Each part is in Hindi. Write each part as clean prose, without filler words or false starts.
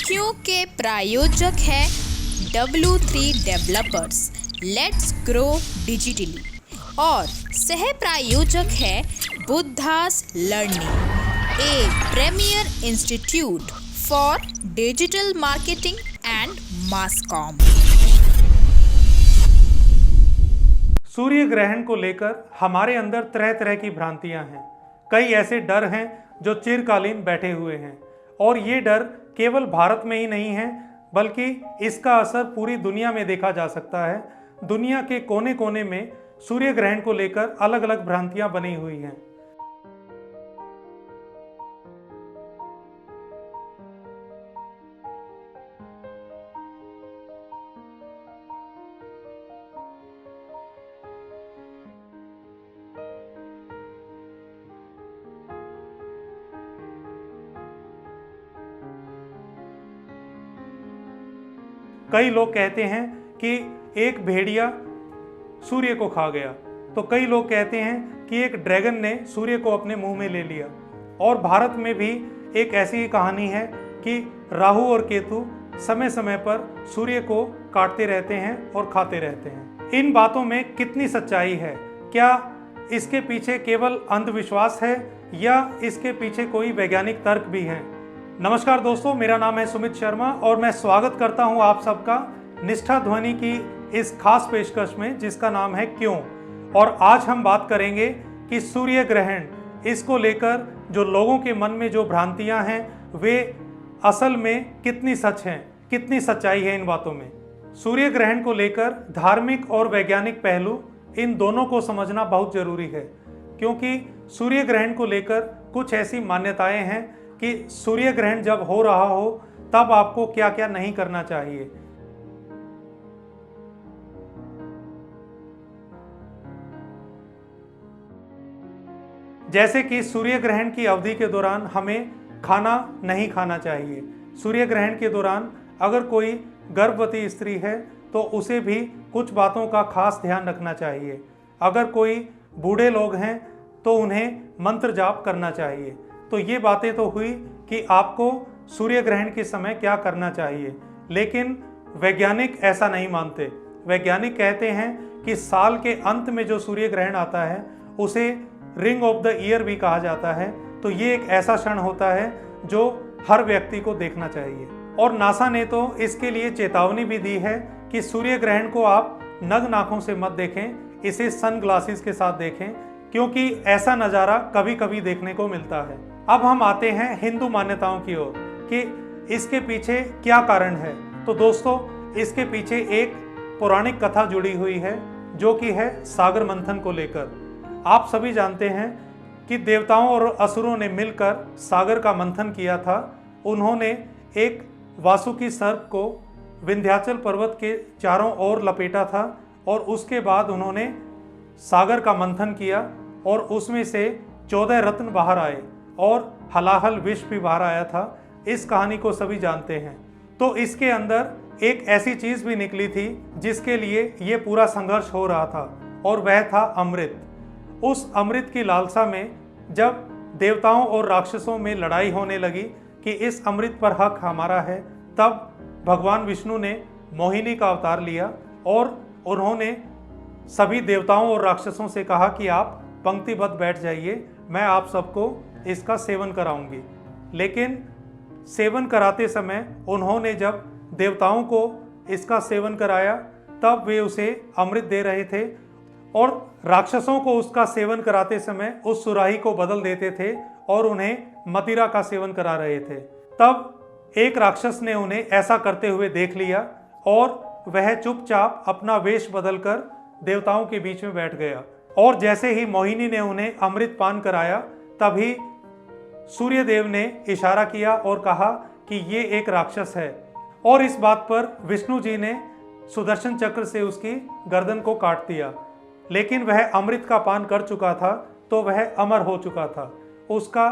क्योंकि प्रायोजक है W3 developers let's grow digitally और सह प्रायोजक है Buddha's learning, a premier institute for digital marketing and mass comm. सूर्य ग्रहण को लेकर हमारे अंदर तरह तरह की भ्रांतियां हैं। कई ऐसे डर हैं जो चिरकालीन बैठे हुए हैं और ये डर केवल भारत में ही नहीं है बल्कि इसका असर पूरी दुनिया में देखा जा सकता है। दुनिया के कोने कोने में सूर्य ग्रहण को लेकर अलग अलग भ्रांतियां बनी हुई हैं। कई लोग कहते हैं कि एक भेड़िया सूर्य को खा गया, तो कई लोग कहते हैं कि एक ड्रैगन ने सूर्य को अपने मुंह में ले लिया। और भारत में भी एक ऐसी कहानी है कि राहु और केतु समय समय पर सूर्य को काटते रहते हैं और खाते रहते हैं। इन बातों में कितनी सच्चाई है? क्या इसके पीछे केवल अंधविश्वास है या इसके पीछे कोई वैज्ञानिक तर्क भी है? नमस्कार दोस्तों, मेरा नाम है सुमित शर्मा और मैं स्वागत करता हूं आप सबका निष्ठा ध्वनि की इस खास पेशकश में जिसका नाम है क्यों। और आज हम बात करेंगे कि सूर्य ग्रहण, इसको लेकर जो लोगों के मन में जो भ्रांतियां हैं वे असल में कितनी सच हैं, कितनी सच्चाई है इन बातों में। सूर्य ग्रहण को लेकर धार्मिक और वैज्ञानिक पहलू, इन दोनों को समझना बहुत जरूरी है, क्योंकि सूर्य ग्रहण को लेकर कुछ ऐसी मान्यताएं हैं कि सूर्य ग्रहण जब हो रहा हो तब आपको क्या क्या नहीं करना चाहिए। जैसे कि सूर्य ग्रहण की अवधि के दौरान हमें खाना नहीं खाना चाहिए। सूर्य ग्रहण के दौरान अगर कोई गर्भवती स्त्री है तो उसे भी कुछ बातों का खास ध्यान रखना चाहिए। अगर कोई बूढ़े लोग हैं तो उन्हें मंत्र जाप करना चाहिए। तो ये बातें तो हुई कि आपको सूर्य ग्रहण के समय क्या करना चाहिए, लेकिन वैज्ञानिक ऐसा नहीं मानते। वैज्ञानिक कहते हैं कि साल के अंत में जो सूर्य ग्रहण आता है उसे रिंग ऑफ द ईयर भी कहा जाता है। तो ये एक ऐसा क्षण होता है जो हर व्यक्ति को देखना चाहिए। और नासा ने तो इसके लिए चेतावनी भी दी है कि सूर्य ग्रहण को आप नग्न आंखों से मत देखें, इसे सन ग्लासेस के साथ देखें, क्योंकि ऐसा नज़ारा कभी कभी देखने को मिलता है। अब हम आते हैं हिंदू मान्यताओं की ओर कि इसके पीछे क्या कारण है। तो दोस्तों, इसके पीछे एक पौराणिक कथा जुड़ी हुई है जो कि है सागर मंथन को लेकर। आप सभी जानते हैं कि देवताओं और असुरों ने मिलकर सागर का मंथन किया था। उन्होंने एक वासुकी सर्प को विंध्याचल पर्वत के चारों ओर लपेटा था और उसके बाद उन्होंने सागर का मंथन किया और उसमें से 14 रत्न बाहर आए और हलाहल विष भी बाहर आया था। इस कहानी को सभी जानते हैं। तो इसके अंदर एक ऐसी चीज भी निकली थी जिसके लिए ये पूरा संघर्ष हो रहा था और वह था अमृत। उस अमृत की लालसा में जब देवताओं और राक्षसों में लड़ाई होने लगी कि इस अमृत पर हक हमारा है, तब भगवान विष्णु ने मोहिनी का अवतार लिया और उन्होंने सभी देवताओं और राक्षसों से कहा कि आप पंक्तिबद्ध बैठ जाइए, मैं आप सबको इसका सेवन कराऊंगी। लेकिन सेवन कराते समय उन्होंने जब देवताओं को इसका सेवन कराया तब वे उसे अमृत दे रहे थे और राक्षसों को उसका सेवन कराते समय उस सुराही को बदल देते थे और उन्हें मदिरा का सेवन करा रहे थे। तब एक राक्षस ने उन्हें ऐसा करते हुए देख लिया और वह चुपचाप अपना वेश बदलकर देवताओं के बीच में बैठ गया। और जैसे ही मोहिनी ने उन्हें अमृत पान कराया तभी सूर्यदेव ने इशारा किया और कहा कि ये एक राक्षस है। और इस बात पर विष्णु जी ने सुदर्शन चक्र से उसकी गर्दन को काट दिया। लेकिन वह अमृत का पान कर चुका था तो वह अमर हो चुका था। उसका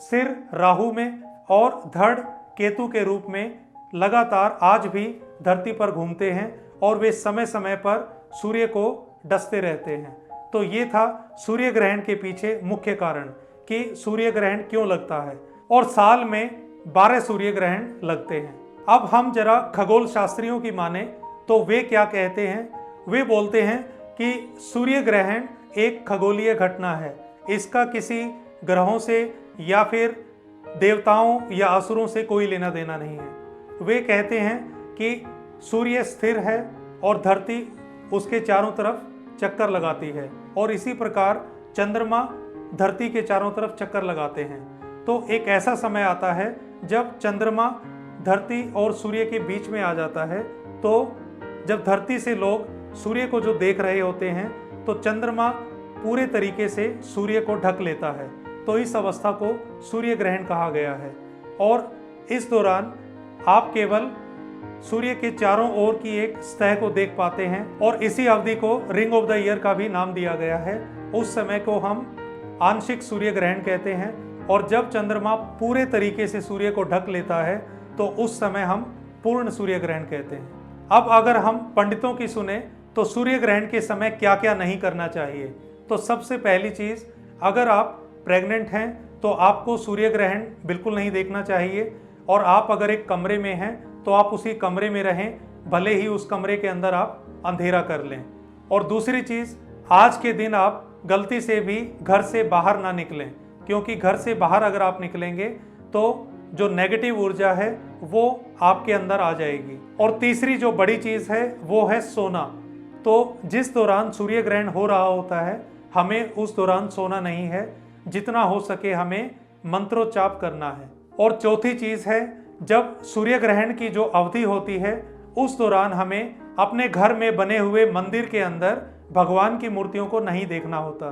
सिर राहु में और धड़ केतु के रूप में लगातार आज भी धरती पर घूमते हैं और वे समय समय पर सूर्य को डसते रहते हैं। तो ये था सूर्य ग्रहण के पीछे मुख्य कारण कि सूर्य ग्रहण क्यों लगता है। और साल में 12 सूर्य ग्रहण लगते हैं। अब हम जरा खगोल शास्त्रियों की माने तो वे क्या कहते हैं। वे बोलते हैं कि सूर्य ग्रहण एक खगोलीय घटना है, इसका किसी ग्रहों से या फिर देवताओं या असुरों से कोई लेना देना नहीं है। वे कहते हैं कि सूर्य स्थिर है और धरती उसके चारों तरफ चक्कर लगाती है और इसी प्रकार चंद्रमा धरती के चारों तरफ चक्कर लगाते हैं। तो एक ऐसा समय आता है जब चंद्रमा धरती और सूर्य के बीच में आ जाता है। तो जब धरती से लोग सूर्य को जो देख रहे होते हैं तो चंद्रमा पूरे तरीके से सूर्य को ढक लेता है। तो इस अवस्था को सूर्य ग्रहण कहा गया है और इस दौरान आप केवल सूर्य के चारों ओर की एक सतह को देख पाते हैं और इसी अवधि को रिंग ऑफ द ईयर का भी नाम दिया गया है। उस समय को हम आंशिक सूर्य ग्रहण कहते हैं और जब चंद्रमा पूरे तरीके से सूर्य को ढक लेता है तो उस समय हम पूर्ण सूर्य ग्रहण कहते हैं। अब अगर हम पंडितों की सुने तो सूर्य ग्रहण के समय क्या क्या नहीं करना चाहिए। तो सबसे पहली चीज़, अगर आप प्रेग्नेंट हैं तो आपको सूर्य ग्रहण बिल्कुल नहीं देखना चाहिए और आप अगर एक कमरे में हैं तो आप उसी कमरे में रहें, भले ही उस कमरे के अंदर आप अंधेरा कर लें। और दूसरी चीज़, आज के दिन आप गलती से भी घर से बाहर ना निकलें, क्योंकि घर से बाहर अगर आप निकलेंगे तो जो नेगेटिव ऊर्जा है वो आपके अंदर आ जाएगी। और तीसरी जो बड़ी चीज़ है वो है सोना। तो जिस दौरान सूर्य ग्रहण हो रहा होता है हमें उस दौरान सोना नहीं है, जितना हो सके हमें मंत्रोच्चार करना है। और चौथी चीज़ है, जब सूर्य ग्रहण की जो अवधि होती है उस दौरान हमें अपने घर में बने हुए मंदिर के अंदर भगवान की मूर्तियों को नहीं देखना होता,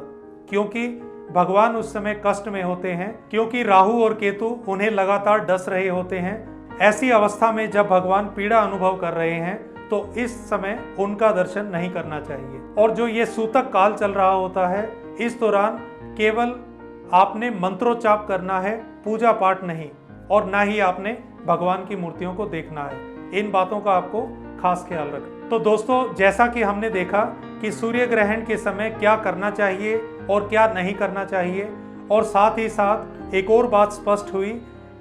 क्योंकि भगवान उस समय कष्ट में होते हैं, क्योंकि राहु और केतु उन्हें लगातार डस रहे होते हैं। ऐसी अवस्था में जब भगवान पीड़ा अनुभव कर रहे हैं तो इस समय उनका दर्शन नहीं करना चाहिए। और जो ये सूतक काल चल रहा होता है इस दौरान केवल आपने मंत्रोच्चार करना है, पूजा पाठ नहीं, और ना ही आपने भगवान की मूर्तियों को देखना है। इन बातों का आपको खास ख्याल रखें। तो दोस्तों, जैसा कि हमने देखा कि सूर्य ग्रहण के समय क्या करना चाहिए और क्या नहीं करना चाहिए, और साथ ही साथ एक और बात स्पष्ट हुई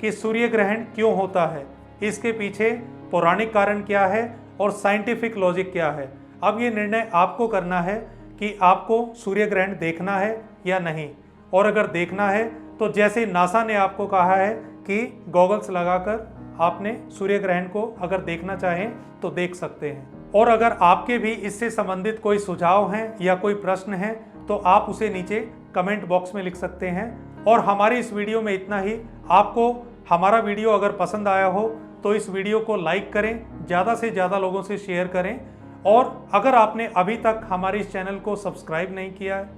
कि सूर्य ग्रहण क्यों होता है, इसके पीछे पौराणिक कारण क्या है और साइंटिफिक लॉजिक क्या है। अब ये निर्णय आपको करना है कि आपको सूर्य ग्रहण देखना है या नहीं। और अगर देखना है तो जैसे नासा ने आपको कहा है कि गॉगल्स लगाकर आपने सूर्य ग्रहण को अगर देखना चाहें तो देख सकते हैं। और अगर आपके भी इससे संबंधित कोई सुझाव हैं या कोई प्रश्न है तो आप उसे नीचे कमेंट बॉक्स में लिख सकते हैं। और हमारी इस वीडियो में इतना ही। आपको हमारा वीडियो अगर पसंद आया हो तो इस वीडियो को लाइक करें, ज़्यादा से ज़्यादा लोगों से शेयर करें। और अगर आपने अभी तक हमारे इस चैनल को सब्सक्राइब नहीं किया है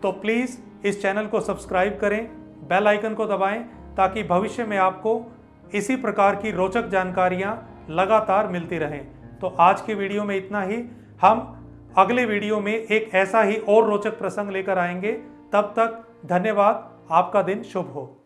तो प्लीज़ इस चैनल को सब्सक्राइब करें, बेल आइकन को दबाएं, ताकि भविष्य में आपको इसी प्रकार की रोचक जानकारियां लगातार मिलती रहें। तो आज के वीडियो में इतना ही। हम अगले वीडियो में एक ऐसा ही और रोचक प्रसंग लेकर आएंगे। तब तक धन्यवाद। आपका दिन शुभ हो।